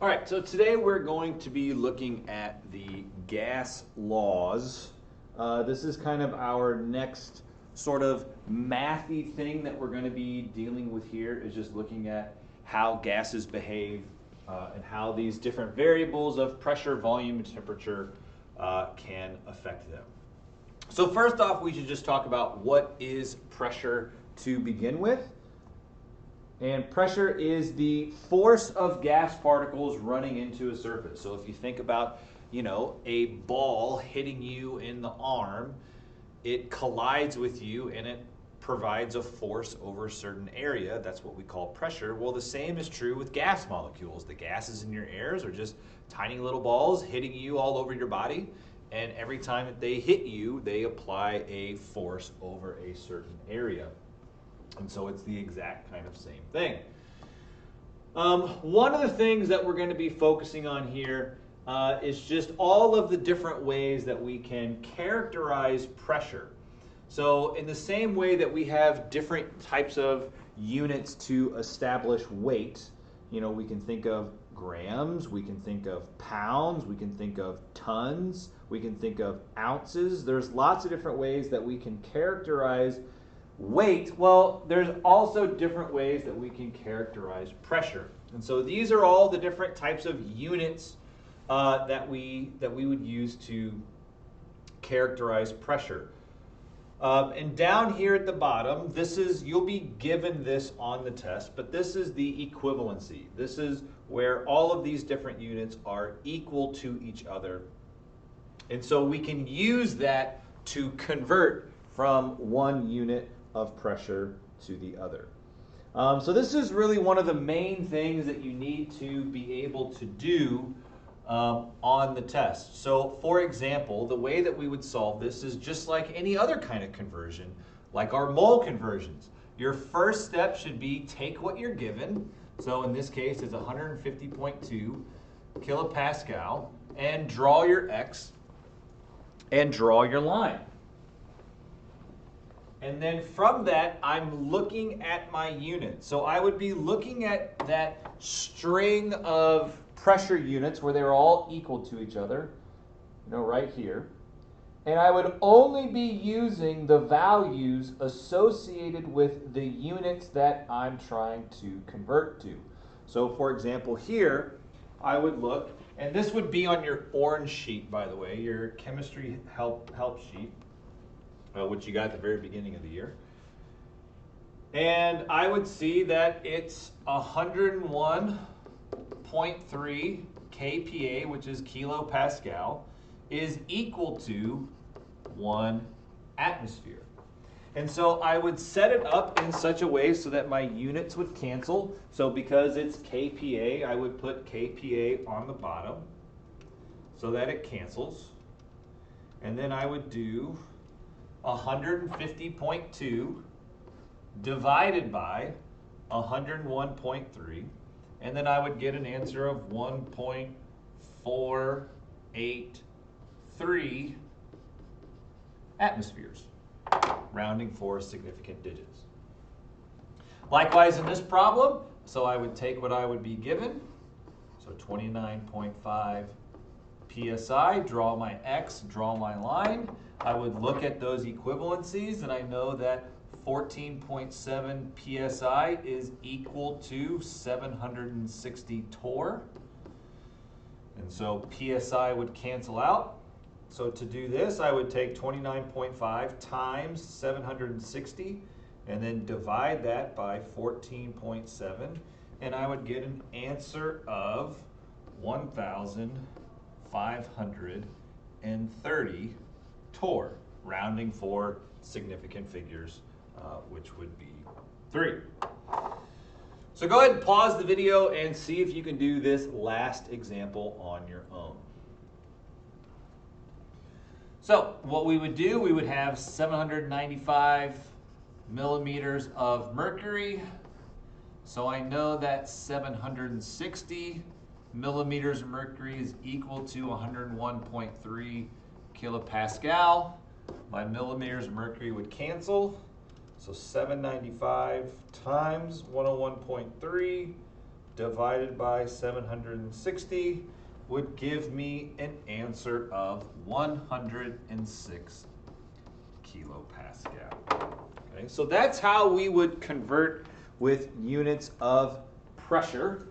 All right, so today we're going to be looking at the gas laws. This is kind of our next sort of mathy thing that we're going to be dealing with here, is just looking at how gases behave and how these different variables of pressure, volume, and temperature can affect them. So first off, we should just talk about what is pressure to begin with. And pressure is the force of gas particles running into a surface. So if you think about, a ball hitting you in the arm, it collides with you and it provides a force over a certain area. That's what we call pressure. Well, the same is true with gas molecules. The gases in your airs are just tiny little balls hitting you all over your body. And every time that they hit you, they apply a force over a certain area. And so it's the exact kind of same thing. One of the things that we're going to be focusing on here is just all of the different ways that we can characterize pressure. So in the same way that we have different types of units to establish weight, we can think of grams, we can think of pounds, we can think of tons, we can think of ounces. There's lots of different ways that we can characterize weight. Well, there's also different ways that we can characterize pressure. And so these are all the different types of units that we would use to characterize pressure. And down here at the bottom, you'll be given this on the test, but this is the equivalency. This is where all of these different units are equal to each other. And so we can use that to convert from one unit of pressure to the other. So this is really one of the main things that you need to be able to do on the test. So for example, the way that we would solve this is just like any other kind of conversion, like our mole conversions. Your first step should be take what you're given. So in this case, it's 150.2 kilopascal, and draw your X and draw your line. And then from that, I'm looking at my unit. So I would be looking at that string of pressure units where they're all equal to each other, right here. And I would only be using the values associated with the units that I'm trying to convert to. So for example, here, I would look, and this would be on your orange sheet, by the way, your chemistry help sheet. Which you got at the very beginning of the year. And I would see that it's 101.3 kPa, which is kilopascal, is equal to 1 atmosphere. And so I would set it up in such a way so that my units would cancel. So because it's kPa, I would put kPa on the bottom so that it cancels. And then I would do 150.2 divided by 101.3, and then I would get an answer of 1.483 atmospheres, rounding for significant digits. Likewise in this problem, so I would take what I would be given, so 29.5 psi, draw my X, draw my line. I would look at those equivalencies, and I know that 14.7 psi is equal to 760 torr. And so psi would cancel out. So to do this, I would take 29.5 times 760 and then divide that by 14.7, and I would get an answer of 1,530 torr, rounding for significant figures, which would be 3. So go ahead and pause the video and see if you can do this last example on your own. So what we would do, we would have 795 millimeters of mercury. So I know that 760 millimeters of mercury is equal to 101.3 kilopascal. My millimeters of mercury would cancel. So 795 times 101.3 divided by 760 would give me an answer of 106 kilopascal. Okay, so that's how we would convert with units of pressure.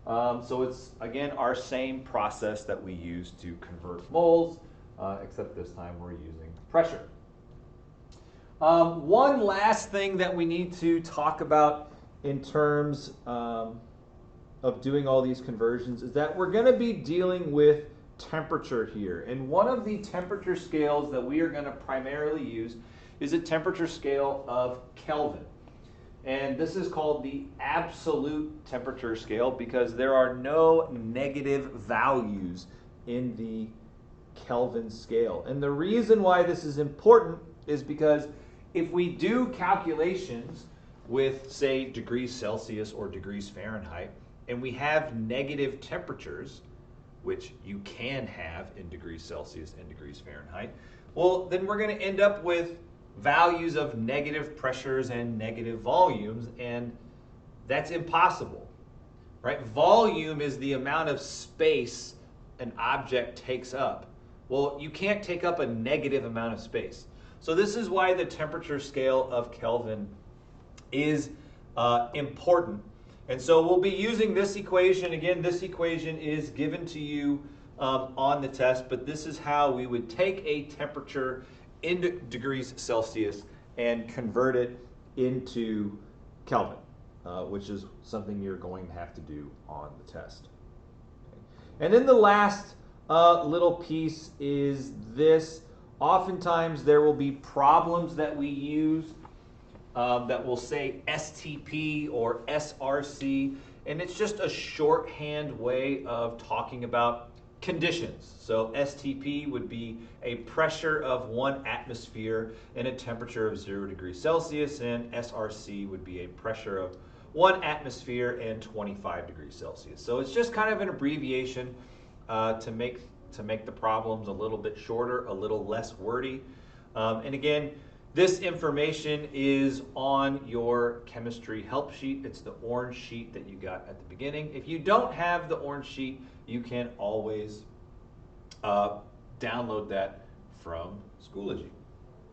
So it's, again, our same process that we use to convert moles, except this time we're using pressure. One last thing that we need to talk about in terms of doing all these conversions is that we're going to be dealing with temperature here. And one of the temperature scales that we are going to primarily use is a temperature scale of Kelvin. And this is called the absolute temperature scale because there are no negative values in the Kelvin scale. And the reason why this is important is because if we do calculations with, say, degrees Celsius or degrees Fahrenheit, and we have negative temperatures, which you can have in degrees Celsius and degrees Fahrenheit, well, then we're going to end up with values of negative pressures and negative volumes, and that's impossible, right? Volume is the amount of space an object takes up. Well, you can't take up a negative amount of space. So this is why the temperature scale of Kelvin is important. And so we'll be using this equation. Again, this equation is given to you on the test, but this is how we would take a temperature in degrees Celsius and convert it into Kelvin, which is something you're going to have to do on the test. Okay. And then the last little piece is this. Oftentimes there will be problems that we use that will say STP or SRC, and it's just a shorthand way of talking about conditions. So STP would be a pressure of 1 atmosphere and a temperature of 0 degrees Celsius, and SRC would be a pressure of 1 atmosphere and 25 degrees Celsius. So it's just kind of an abbreviation to make the problems a little bit shorter, a little less wordy. And again, this information is on your chemistry help sheet. It's the orange sheet that you got at the beginning. If you don't have the orange sheet, you can always download that from Schoology.